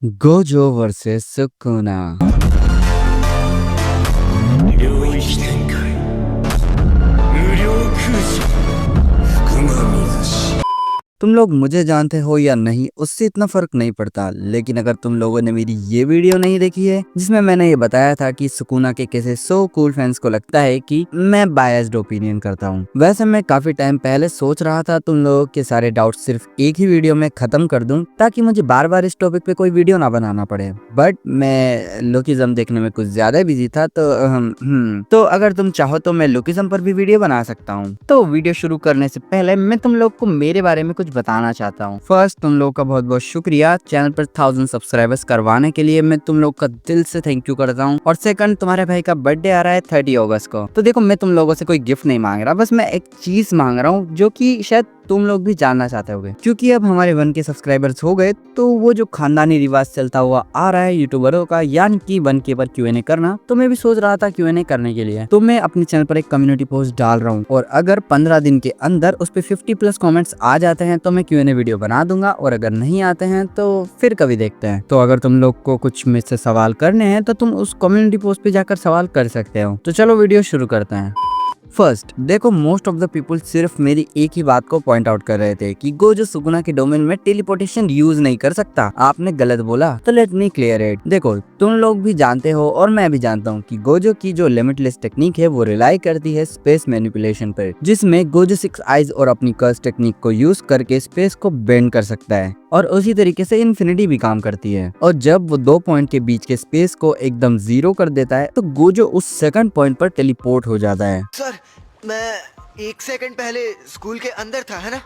Gojo vs Sukuna। 領域展開無料空襲福間水氏 तुम लोग मुझे जानते हो या नहीं उससे इतना फर्क नहीं पड़ता, लेकिन अगर तुम लोगों ने मेरी ये वीडियो नहीं देखी है जिसमें मैंने ये बताया था कि सुकुना के कैसे सो कूल फैंस को लगता है कि मैं बायस्ड ओपिनियन करता हूँ। वैसे मैं काफी टाइम पहले सोच रहा था तुम लोगों के सारे डाउट सिर्फ एक ही वीडियो में खत्म कर दूं ताकि मुझे बार बार इस टॉपिक पे कोई वीडियो ना बनाना पड़े, बट मैं लोकिज्म देखने में कुछ ज्यादा बिजी था तो अगर तुम चाहो तो मैं लोकिज्म पर भी वीडियो बना सकता हूँ। तो वीडियो शुरू करने से पहले मैं तुम लोग को मेरे बारे में कुछ बताना चाहता हूँ। फर्स्ट, तुम लोग का बहुत बहुत शुक्रिया चैनल पर 1000 सब्सक्राइबर्स करवाने के लिए, मैं तुम लोग का दिल से थैंक यू करता हूँ। और सेकंड, तुम्हारे भाई का बर्थडे आ रहा है 30 अगस्त को, तो देखो मैं तुम लोगों से कोई गिफ्ट नहीं मांग रहा, बस मैं एक चीज मांग रहा हूँ जो कि शायद तुम लोग भी जानना चाहते होगे। क्योंकि अब हमारे 1K सब्सक्राइबर्स हो गए तो वो जो खानदानी रिवाज चलता हुआ आ रहा है यूट्यूबरों का, यानी कि 1K पर Q&A करना, तो मैं भी सोच रहा था Q&A करने के लिए, तो मैं अपने चैनल पर एक कम्युनिटी पोस्ट डाल रहा हूँ और अगर 15 दिन के अंदर उस पर 50+ कमेंट्स आ जाते हैं तो मैं Q&A वीडियो बना दूंगा, और अगर नहीं आते हैं तो फिर कभी देखते हैं। तो अगर तुम लोग को कुछ मुझसे सवाल करने हैं तो तुम उस कम्युनिटी पोस्ट पे जाकर सवाल कर सकते हो। तो चलो वीडियो शुरू करते हैं। फर्स्ट, देखो मोस्ट ऑफ द पीपल सिर्फ मेरी एक ही बात को पॉइंट आउट कर रहे थे कि गोजो सुकुना के डोमेन में टेलीपोर्टेशन यूज नहीं कर सकता। आपने गलत बोला, तो लेट मी क्लियर इट। देखो तुम लोग भी जानते हो और मैं भी जानता हूँ कि गोजो की जो लिमिटलेस टेक्निक है वो रिलाई करती है स्पेस मैनिपुलेशन पर, जिसमें गोजो 6 आइज और अपनी कर्स टेक्निक को यूज करके स्पेस को बेंड कर सकता है, और उसी तरीके से इन्फिनिटी भी काम करती है। और जब वो 2 पॉइंट के बीच के स्पेस को एकदम जीरो कर देता है तो गोजो उस सेकंड पॉइंट पर टेलीपोर्ट हो जाता है। सर, मैं 1 सेकंड पहले स्कूल के अंदर था, है ना?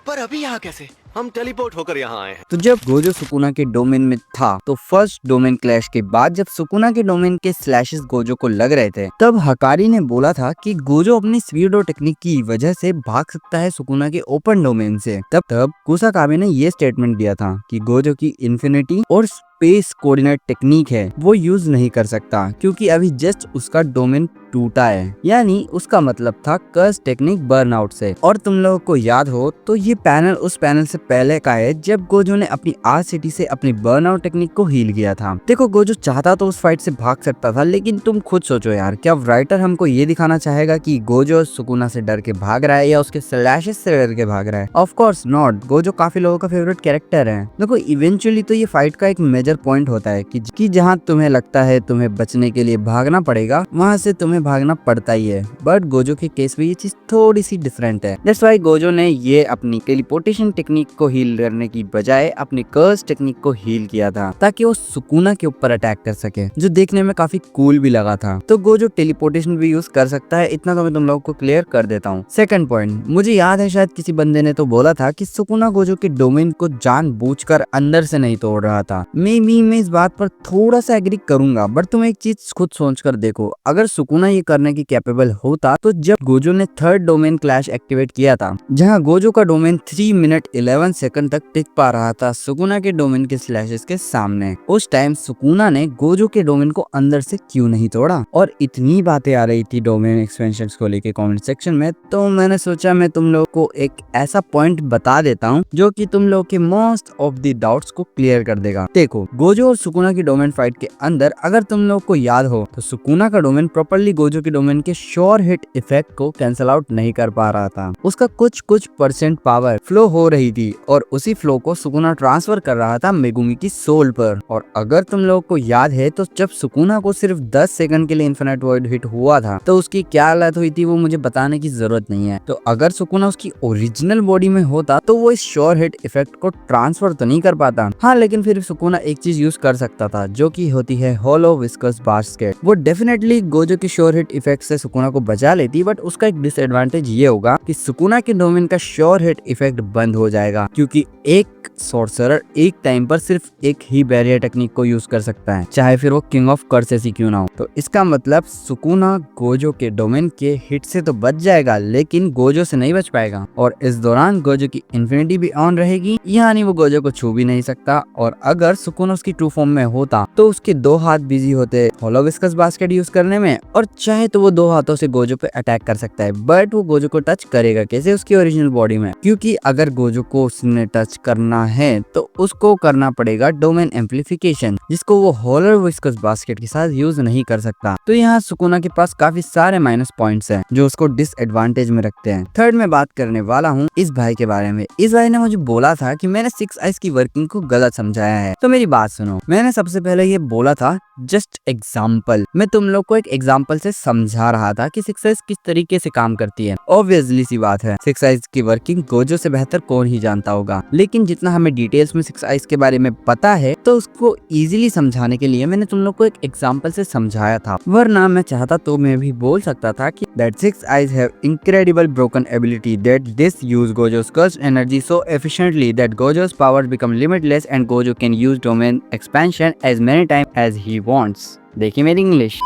पर अभी यहाँ कैसे? हम टेलीपोर्ट होकर यहाँ आए हैं। तो जब गोजो सुकुना के डोमेन में था तो फर्स्ट डोमेन क्लैश के बाद जब सुकुना के डोमेन के स्लैशेस गोजो को लग रहे थे, तब हकारी ने बोला था कि गोजो अपनी स्वीडो टेक्निक की वजह से भाग सकता है सुकुना के ओपन डोमेन से। तब कुसाकाबे ने ये स्टेटमेंट दिया था कि गोजो की इन्फिनिटी और स्पेस कोऑर्डिनेट टेक्निक है वो यूज नहीं कर सकता क्योंकि अभी जस्ट उसका डोमेन टूटा है, यानी उसका मतलब था कर्स टेक्निक बर्नआउट से। और तुम लोगों को याद हो तो ये पैनल उस पैनल से पहले का है जब गोजो ने अपनी आर सिटी से अपनी बर्नआउट टेक्निक को हील किया था। देखो गोजो चाहता तो उस फाइट से भाग सकता था, लेकिन तुम खुद सोचो यार, क्या राइटर हमको ये दिखाना चाहेगा कि गोजो सुकुना से डर के भाग रहा है या उसके स्लैशेस से डर के भाग रहा है? Of course not. गोजो काफी लोगों का फेवरेट कैरेक्टर है। देखो इवेंचुअली तो ये फाइट का एक मेजर पॉइंट होता है कि जहाँ तुम्हें लगता है तुम्हें बचने के लिए भागना पड़ेगा वहाँ से तुम्हें भागना पड़ता ही है, बट गोजो के केस में ये चीज थोड़ी सी डिफरेंट है। दैट्स व्हाई गोजो ने ये अपनी टेलीपोर्टेशन टेक्निक को हील करने की बजाय अपनी कर्स टेक्निक को हील किया था ताकि वो सुकुना के ऊपर अटैक कर सके, जो देखने में काफी कूल भी लगा था। तो गोजो टेलीपोर्टेशन भी यूज कर सकता है, इतना तो मैं तुम लोगों को क्लियर कर देता हूँ। सेकंड पॉइंट, मुझे याद है शायद किसी बंदे ने तो बोला था कि सुकुना गोजो के डोमेन को जानबूझकर अंदर से नहीं तोड़ रहा था। मैं इस बात पर थोड़ा सा एग्री करूंगा, बट तुम एक चीज खुद सोच कर देखो, अगर सुकुना ये करने की कैपेबल होता तो जब गोजो ने थर्ड डोमेन क्लैश एक्टिवेट किया था जहां गोजो का डोमेन 3 मिनट 11 सेकंड तक टिक पा रहा था सुकुना के डोमेन के स्लैशेस के सामने, उस टाइम सुकुना ने गोजो के डोमेन को अंदर से क्यों नहीं तोड़ा? और इतनी बातें आ रही थी डोमेन एक्सपेंशंस को लेके कमेंट सेक्शन में, तो मैंने सोचा मैं तुम लोग को एक ऐसा पॉइंट बता देता हूँ जो कि तुम लोग के मोस्ट ऑफ द डाउट्स को क्लियर कर देगा। देखो गोजो और सुकुना की डोमेन फाइट के अंदर अगर तुम लोग को याद हो तो सुकुना का डोमेन प्रॉपर्ली गोजो के डोमेन के श्योर हिट इफेक्ट को कैंसिल आउट नहीं कर पा रहा था। उसका कुछ परसेंट पावर फ्लो हो रही थी और उसी फ्लो को सुकुना ट्रांसफर कर रहा था मेगुमी की सोल पर। और अगर तुम लोग को याद है तो जब सुकुना को सिर्फ 10 सेकंड के लिए इन्फिनिट वॉइड हिट हुआ था तो उसकी क्या हालत हुई थी वो मुझे बताने की जरूरत नहीं है। तो अगर सुकुना उसकी ओरिजिनल बॉडी में होता तो वो इस श्योर हिट इफेक्ट को ट्रांसफर तो नहीं कर पाता। हाँ, लेकिन फिर सुकुना एक चीज यूज कर सकता था जो कि होती है होलो विस्कस बास्केट। वो डेफिनेटली गोजो की श्योर हिट इफेक्ट से सुकुना को बचा लेती, बट उसका एक डिसएडवांटेज ये होगा कि सुकुना के डोमेन का श्योर हिट इफेक्ट बंद हो जाएगा क्योंकि एक सॉर्सरर एक टाइम पर सिर्फ एक ही बैरियर टेक्निक को यूज कर सकता है, चाहे फिर वो किंग ऑफ कर्सेस ही क्यों ना हो। तो इसका मतलब सुकुना गोजो के डोमेन के हिट से तो बच जाएगा लेकिन गोजो से नहीं बच पाएगा, और इस दौरान गोजो की इन्फिनिटी भी ऑन रहेगी, यानी वो गोजो को छू भी नहीं सकता। और अगर सुकुना उसकी ट्रू फॉर्म में होता तो उसके 2 हाथ बिजी होते होलो विस्कस बास्केट यूज करने में, और चाहे तो वो 2 हाथों से गोजो पे अटैक कर सकता है, बट वो गोजो को टच करेगा कैसे उसकी ओरिजिनल बॉडी में? क्योंकि अगर गोजो को उसने टच करना है तो उसको करना पड़ेगा डोमेन एम्पलीफिकेशन, जिसको वो होलर विस्कस बास्केट के साथ यूज नहीं कर सकता। तो यहाँ सुकुना के पास काफी सारे माइनस पॉइंट्स हैं जो उसको डिसएडवांटेज में रखते हैं। थर्ड में बात करने वाला हूँ इस भाई के बारे में। इस भाई ने मुझे बोला था कि मैंने 6 आइज की वर्किंग को गलत समझाया है। तो मेरी बात सुनो, मैंने सबसे पहले ये बोला था जस्ट एग्जाम्पल, मैं तुम लोग को एक एग्जाम्पल से समझा रहा था कि 6 आइज किस तरीके से काम करती है। ऑब्वियसली सी बात है 6 आइज की वर्किंग गोजो से बेहतर कौन ही जानता होगा, लेकिन जितना हमें डिटेल्स में 6 आइज के बारे में पता है तो उसको इजीली समझाने के लिए मैंने तुम लोग को एक एग्जाम्पल से समझाया था। वरना मैं चाहता तो मैं भी बोल सकता था कि that 6 eyes have incredible broken ability that this use Gojo's cursed energy so efficiently that Gojo's powers become limitless and Gojo can use domain expansion as many times as he wants। देखिए मेरी English,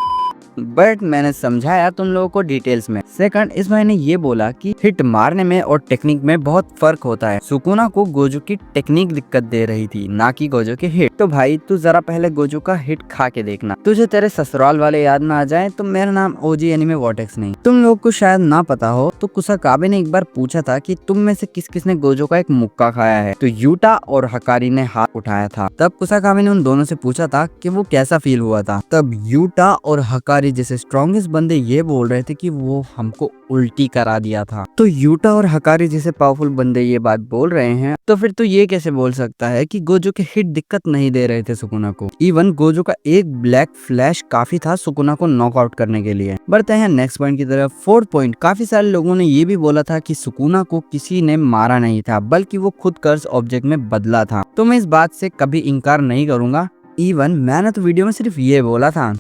but मैंने समझाया तुम लोगों को details में। Second, इस भाई ने ये बोला कि हिट मारने में और टेक्निक में बहुत फर्क होता है। सुकुना को गोजो की टेक्निक दिक्कत दे रही थी, ना कि गोजो के हिट। तो भाई तू जरा पहले गोजो का हिट खा के देखना, तुझे तेरे ससुराल वाले याद ना आ जाए तो मेरा नाम ओजी एनिमे वॉटेक्स नहीं। तुम लोग को शायद ना पता हो तो कुसाकाबे ने एक बार पूछा था कि तुम में से किस किस ने गोजो का एक मुक्का खाया है, तो यूटा और हकारी ने हाथ उठाया था। तब कुसाकाबे ने उन दोनों से पूछा था कि वो कैसा फील हुआ था। तब यूटा और हकारी जैसे स्ट्रॉन्गेस्ट बंदे ये बोल रहे थे कि वो हमको उल्टी करा दिया था। तो यूटा और हकारी जैसे पावरफुल बंदे ये बात बोल रहे हैं, तो फिर तो ये कैसे बोल सकता है कि गोजो के हिट दिक्कत नहीं दे रहे थे सुकुना को। इवन गोजो का एक ब्लैक फ्लैश काफी था सुकुना को नॉकआउट करने के लिए। बढ़ते हैं नेक्स्ट पॉइंट की तरफ। फोर्थ पॉइंट, काफी सारे लोगों ने ये भी बोला था कि सुकुना को किसी ने मारा नहीं था, बल्कि वो खुद कर्स ऑब्जेक्ट में बदला था। तो मैं इस बात से कभी इनकार नहीं करूंगा। इवन मैंने तो वीडियो में सिर्फ ये बोला था,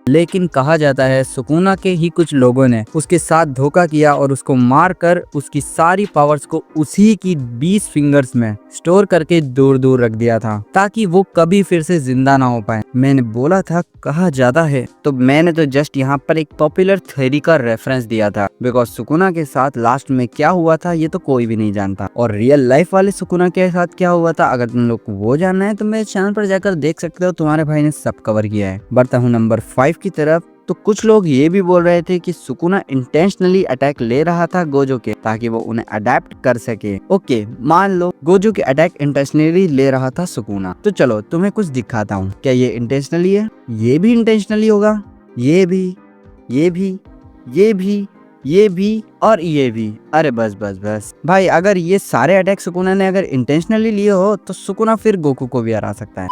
लेकिन कहा जाता है सुकुना के ही कुछ लोगों ने उसके साथ धोखा किया और उसको मारकर उसकी सारी पावर्स को उसी की 20 फिंगर्स में स्टोर करके दूर दूर रख दिया था, ताकि वो कभी फिर से जिंदा ना हो पाए। मैंने बोला था कहा जाता है, तो मैंने तो जस्ट यहाँ पर एक पॉपुलर थ्योरी का रेफरेंस दिया था, बिकॉज सुकुना के साथ लास्ट में क्या हुआ था ये तो कोई भी नहीं जानता, और रियल लाइफ वाले सुकुना के साथ क्या हुआ था अगर तुम लोग को वो जानना है तो मेरे चैनल पर जाकर देख सकते हो, तुम्हारे भाई ने सब कवर किया है। बढ़ता हूँ नंबर 5 की तरफ। तो कुछ लोग ये भी बोल रहे थे कि सुकुना इंटेंशनली अटैक ले रहा था गोजो के, ताकि वो उन्हें अडेप्ट कर सके। ओके, मान लो गोजो के अटैक इंटेंशनली ले रहा था सुकुना, तो चलो तुम्हें कुछ दिखाता हूँ। क्या ये इंटेंशनली है? ये भी इंटेंशनली होगा, ये भी, ये भी, ये भी, ये भी और ये भी। अरे बस बस बस भाई, अगर ये सारे अटैक सुकुना ने अगर इंटेंशनली लिए हो तो सुकुना फिर गोकू को भी हरा सकता है।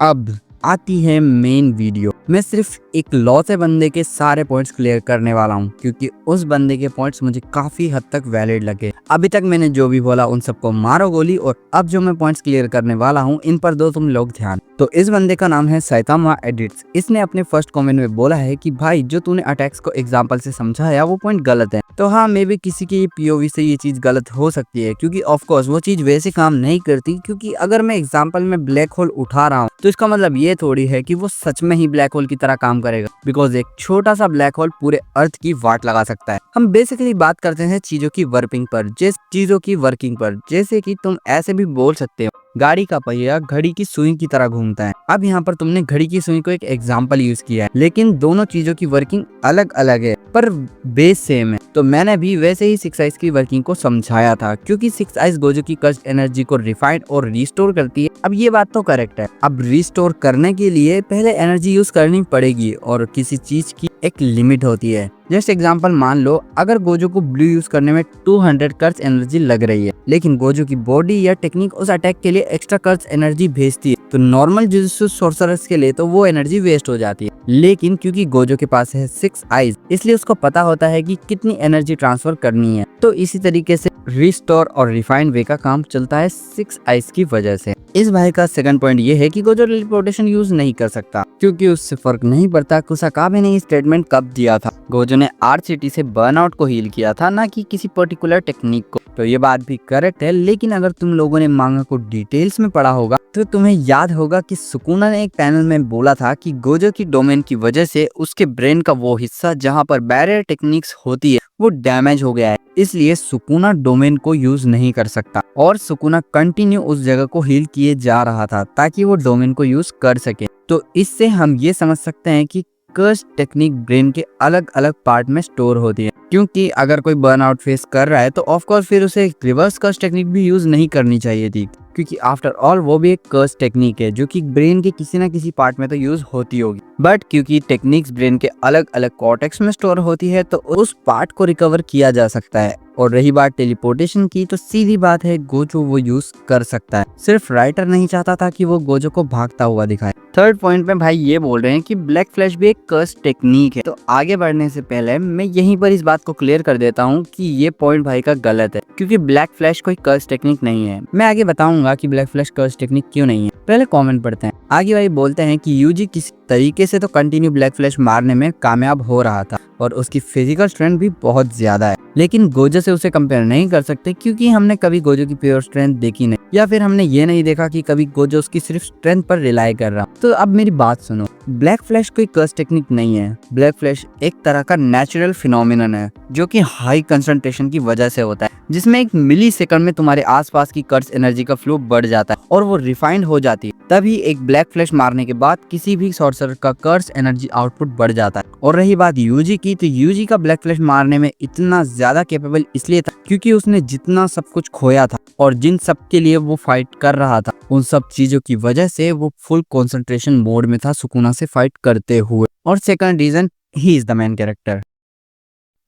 अब आती है मेन वीडियो। मैं सिर्फ एक लौते बंदे के सारे पॉइंट्स क्लियर करने वाला हूँ, क्योंकि उस बंदे के पॉइंट्स मुझे काफी हद तक वैलिड लगे। अभी तक मैंने जो भी बोला उन सबको मारो गोली, और अब जो मैं पॉइंट्स क्लियर करने वाला हूँ इन पर दो तुम लोग ध्यान। तो इस बंदे का नाम है साइतामा एडिट्स। इसने अपने फर्स्ट कमेंट में बोला है कि भाई जो तूने अटैक्स को एग्जांपल से समझाया वो पॉइंट गलत है। तो हाँ, मे भी किसी की पीओवी से ये चीज गलत हो सकती है, क्योंकि ऑफ कोर्स वो चीज वैसे काम नहीं करती, क्योंकि अगर मैं एग्जांपल में ब्लैक होल उठा रहा हूँ तो इसका मतलब ये थोड़ी है कि वो सच में ही ब्लैक होल की तरह काम करेगा, बिकॉज एक छोटा सा ब्लैक होल पूरे अर्थ की वाट लगा सकता है। हम बेसिकली बात करते हैं चीजों की वर्किंग पर, चीजों की वर्किंग पर। जैसे कि तुम ऐसे भी बोल सकते हो गाड़ी का पहिया घड़ी की सुई की तरह घूमता है। अब यहाँ पर तुमने घड़ी की सुई को एक एग्जाम्पल यूज किया है, लेकिन दोनों चीजों की वर्किंग अलग अलग है पर बेस सेम है। तो मैंने भी वैसे ही 6 आइज की वर्किंग को समझाया था, क्योंकि 6 आइज गोजो की कर्स्ड एनर्जी को रिफाइंड और रिस्टोर करती है। अब ये बात तो करेक्ट है। अब रिस्टोर करने के लिए पहले एनर्जी यूज करनी पड़ेगी, और किसी चीज की एक लिमिट होती है। जस्ट एग्जांपल मान लो, अगर गोजो को ब्लू यूज करने में 200 कर्स एनर्जी लग रही है, लेकिन गोजो की बॉडी या टेक्निक उस अटैक के लिए एक्स्ट्रा कर्स एनर्जी भेजती है, तो नॉर्मल जुजुत्सु सोर्सरर्स के लिए तो वो एनर्जी वेस्ट हो जाती है। लेकिन क्योंकि गोजो के पास है 6 आइज, इसलिए उसको पता होता है कि कितनी एनर्जी ट्रांसफर करनी है। तो इसी तरीके से रिस्टोर और रिफाइंड वे का काम चलता है 6 आइज की वजह से। इस भाई का सेकंड पॉइंट ये है कि गोजो टेलीपोर्टेशन यूज नहीं कर सकता, क्योंकि उससे फर्क नहीं पड़ता कुसाकाबे ने स्टेटमेंट कब दिया था। गोजो ने आरसीटी से बर्नआउट को हील किया था, ना कि किसी पर्टिकुलर टेक्निक को। तो ये बात भी करेक्ट है, लेकिन अगर तुम लोगों ने मांगा को डिटेल्स में पढ़ा होगा तो तुम्हें याद होगा कि सुकुना ने एक पैनल में बोला था कि गोजो की डोमेन की वजह से उसके ब्रेन का वो हिस्सा जहाँ पर बैरियर टेक्निक्स होती है वो डैमेज हो गया है, इसलिए सुकुना डोमेन को यूज नहीं कर सकता। और सुकुना कंटिन्यू उस जगह को हील किए जा रहा था ताकि वो डोमेन को यूज कर सके। तो इससे हम ये समझ सकते हैं कि कर्स टेक्निक ब्रेन के अलग अलग पार्ट में स्टोर होती है। क्योंकि अगर कोई बर्नआउट फेस कर रहा है तो ऑफ कोर्स फिर उसे रिवर्स कर्स टेक्निक भी यूज नहीं करनी चाहिए थी, क्योंकि आफ्टर ऑल वो भी एक कर्स टेक्निक है जो कि ब्रेन के किसी ना किसी पार्ट में तो यूज होती होगी। बट क्योंकि टेक्निक्स ब्रेन के अलग अलग कॉर्टेक्स में स्टोर होती है तो उस पार्ट को रिकवर किया जा सकता है। और रही बात टेलीपोर्टेशन की, तो सीधी बात है गोजो वो यूज कर सकता है, सिर्फ राइटर नहीं चाहता था कि वो गोजो को भागता हुआ दिखाए। थर्ड पॉइंट में भाई ये बोल रहे हैं कि ब्लैक फ्लैश भी एक कर्स टेक्निक है। तो आगे बढ़ने से पहले मैं यहीं पर इस बात को क्लियर कर देता हूँ कि ये पॉइंट भाई का गलत है, क्योंकि ब्लैक फ्लैश कोई कर्स टेक्निक नहीं है। मैं आगे बताऊंगा कि ब्लैक फ्लैश कर्स टेक्निक क्यों नहीं है। पहले कमेंट पढ़ते हैं। आगे भाई बोलते हैं कि यूजी किसी तरीके से तो कंटिन्यू ब्लैक फ्लैश मारने में कामयाब हो रहा था और उसकी फिजिकल स्ट्रेंथ भी बहुत ज्यादा है, लेकिन गोजो से उसे कंपेयर नहीं कर सकते क्योंकि हमने कभी गोजो की प्योर स्ट्रेंथ देखी नहीं, या फिर हमने ये नहीं देखा कि कभी गोजो उसकी सिर्फ स्ट्रेंथ पर रिलाई कर रहा। तो अब मेरी बात सुनो, ब्लैक फ्लैश कोई कर्स टेक्निक नहीं है। ब्लैक फ्लैश एक तरह का नेचुरल फिनोमिनन है जो कि हाई कंसंट्रेशन की वजह से होता है, जिसमें एक मिली सेकंड में तुम्हारे आसपास की कर्स एनर्जी का फ्लो बढ़ जाता है और वो रिफाइंड हो जाती है। तभी एक ब्लैक फ्लैश मारने के बाद किसी भी सॉर्सरर का कर्स एनर्जी आउटपुट बढ़ जाता है। और रही बात यूजी की, तो यूजी का ब्लैक फ्लैश मारने में इतना ज्यादा कैपेबल इसलिए था क्योंकि उसने जितना सब कुछ खोया था और जिन सब के लिए वो फाइट कर रहा था, उन सब चीजों की वजह से वो फुल कंसंट्रेशन मोड में था सुकुना से फाइट करते हुए। और second reason, he is the main character.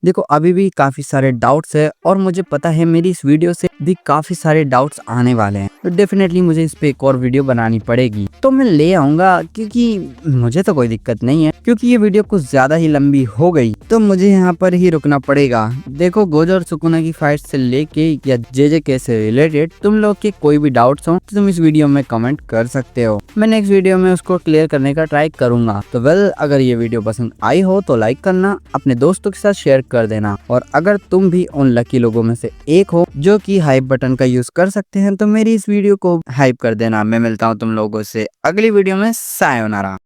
देखो अभी भी काफी सारे डाउट्स है और मुझे पता है मेरी इस वीडियो से भी काफी सारे डाउट्स आने वाले हैं, तो डेफिनेटली मुझे इस पे एक और वीडियो बनानी पड़ेगी, तो मैं ले आऊंगा, क्योंकि मुझे तो कोई दिक्कत नहीं है, क्योंकि ये वीडियो कुछ ज्यादा ही लंबी हो गई तो मुझे यहाँ पर ही रुकना पड़ेगा। देखो गोजो और सुकुना की फाइट से लेके या जेजेके से रिलेटेड तुम लोग के कोई भी डाउट्स हो तो तुम इस वीडियो में कमेंट कर सकते हो, मैं नेक्स्ट वीडियो में उसको क्लियर करने का ट्राई करूंगा। तो वेल, अगर ये वीडियो पसंद आई हो तो लाइक करना, अपने दोस्तों के साथ शेयर कर देना, और अगर तुम भी उन लकी लोगों में से एक हो जो कि हाइप बटन का यूज कर सकते हैं तो मेरी इस वीडियो को हाइप कर देना। मैं मिलता हूँ तुम लोगों से अगली वीडियो में। सायोनारा।